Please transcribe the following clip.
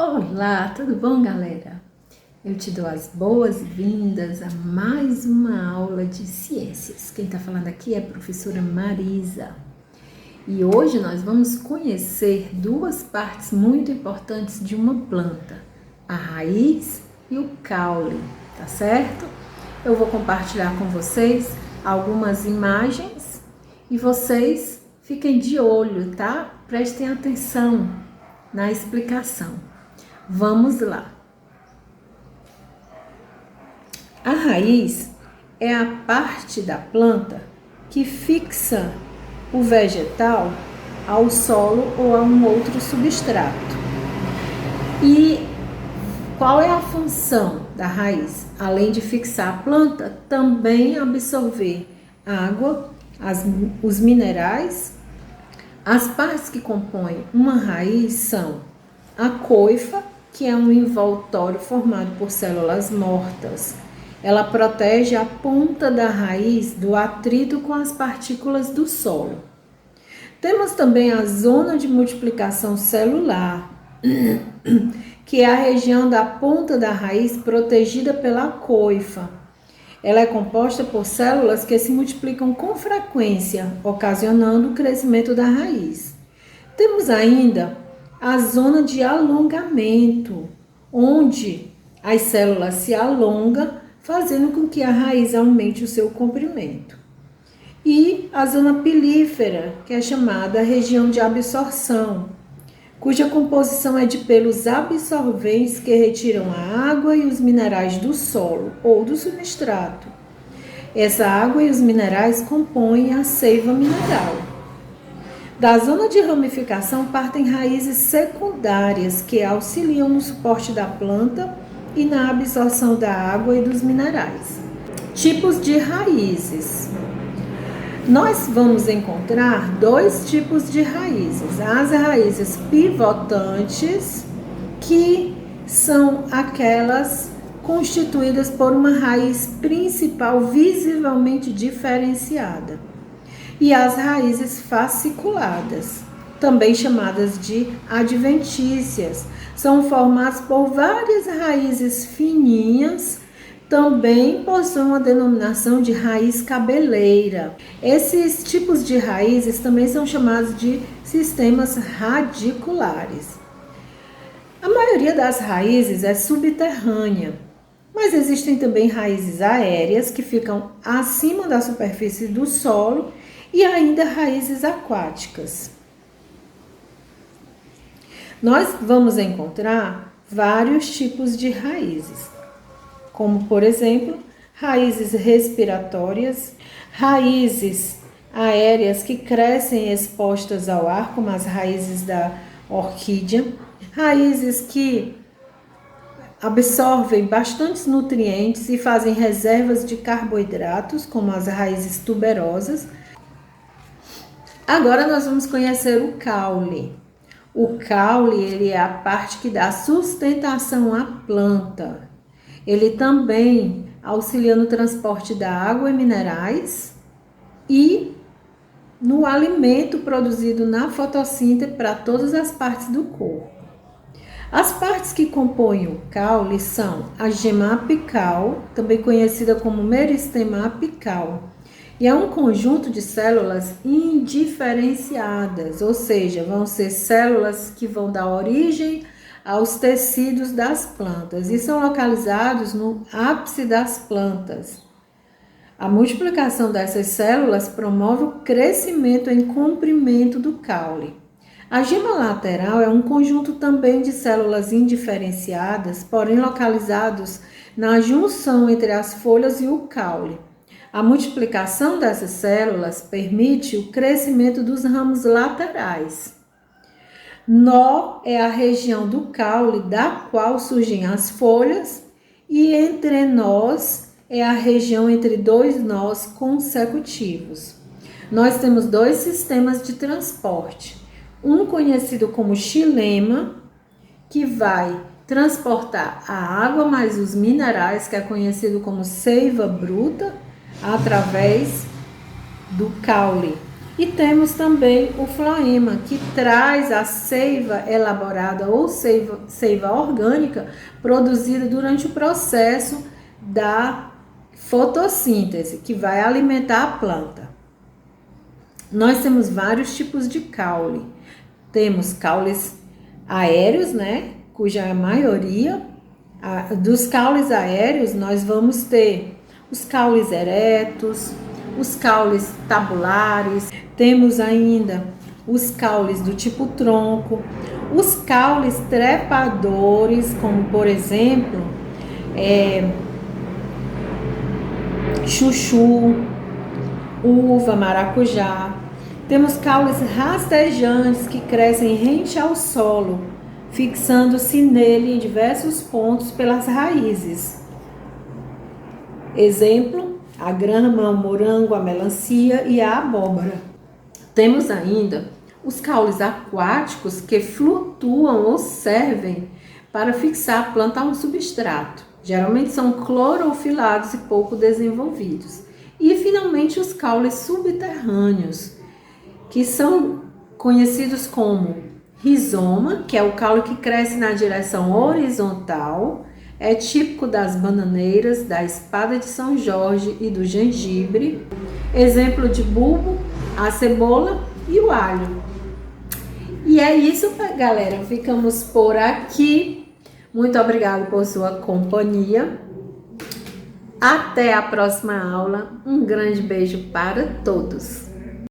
Olá, tudo bom, galera? Eu te dou as boas-vindas a mais uma aula de ciências. Quem está falando aqui é a professora Marisa. E hoje nós vamos conhecer duas partes muito importantes de uma planta, a raiz e o caule, tá certo? Eu vou compartilhar com vocês algumas imagens e vocês fiquem de olho, tá? Prestem atenção na explicação. Vamos lá. A raiz é a parte da planta que fixa o vegetal ao solo ou a um outro substrato. E qual é a função da raiz? Além de fixar a planta, também absorver água, os minerais. As partes que compõem uma raiz são a coifa, que é um envoltório formado por células mortas. Ela protege a ponta da raiz do atrito com as partículas do solo. Temos também a zona de multiplicação celular, que é a região da ponta da raiz protegida pela coifa. Ela é composta por células que se multiplicam com frequência, ocasionando o crescimento da raiz. Temos ainda a zona de alongamento, onde as células se alongam, fazendo com que a raiz aumente o seu comprimento. E a zona pilífera, que é chamada região de absorção, cuja composição é de pelos absorventes que retiram a água e os minerais do solo ou do substrato. Essa água e os minerais compõem a seiva mineral. Da zona de ramificação partem raízes secundárias que auxiliam no suporte da planta e na absorção da água e dos minerais. Tipos de raízes. Nós vamos encontrar dois tipos de raízes. As raízes pivotantes, que são aquelas constituídas por uma raiz principal visivelmente diferenciada. E as raízes fasciculadas, também chamadas de adventícias, são formadas por várias raízes fininhas, também possuem uma denominação de raiz cabeleira. Esses tipos de raízes também são chamados de sistemas radiculares. A maioria das raízes é subterrânea, mas existem também raízes aéreas que ficam acima da superfície do solo e ainda raízes aquáticas. Nós vamos encontrar vários tipos de raízes, como, por exemplo, raízes respiratórias, raízes aéreas que crescem expostas ao ar, como as raízes da orquídea, raízes que absorvem bastantes nutrientes e fazem reservas de carboidratos, como as raízes tuberosas. Agora nós vamos conhecer o caule. O caule, ele é a parte que dá sustentação à planta. Ele também auxilia no transporte da água e minerais e no alimento produzido na fotossíntese para todas as partes do corpo. As partes que compõem o caule são a gema apical, também conhecida como meristema apical, e é um conjunto de células indiferenciadas, ou seja, vão ser células que vão dar origem aos tecidos das plantas e são localizados no ápice das plantas. A multiplicação dessas células promove o crescimento em comprimento do caule. A gema lateral é um conjunto também de células indiferenciadas, porém localizados na junção entre as folhas e o caule. A multiplicação dessas células permite o crescimento dos ramos laterais. Nó é a região do caule da qual surgem as folhas e entrenós é a região entre dois nós consecutivos. Nós temos dois sistemas de transporte. Um conhecido como xilema, que vai transportar a água mais os minerais, que é conhecido como seiva bruta, através do caule. E temos também o floema, que traz a seiva elaborada ou seiva orgânica produzida durante o processo da fotossíntese, que vai alimentar a planta. Nós temos vários tipos de caule. Temos caules aéreos, né, cuja maioria dos caules aéreos nós vamos ter os caules eretos, os caules tabulares, temos ainda os caules do tipo tronco, os caules trepadores, como por exemplo, chuchu, uva, maracujá. Temos caules rastejantes que crescem rente ao solo, fixando-se nele em diversos pontos pelas raízes. Exemplo, a grama, o morango, a melancia e a abóbora. Temos ainda os caules aquáticos que flutuam ou servem para fixar a planta a um substrato. Geralmente são clorofilados e pouco desenvolvidos. E finalmente os caules subterrâneos, que são conhecidos como rizoma, que é o caule que cresce na direção horizontal, é típico das bananeiras, da espada de São Jorge e do gengibre. Exemplo de bulbo, a cebola e o alho. E é isso, galera. Ficamos por aqui. Muito obrigada por sua companhia. Até a próxima aula. Um grande beijo para todos.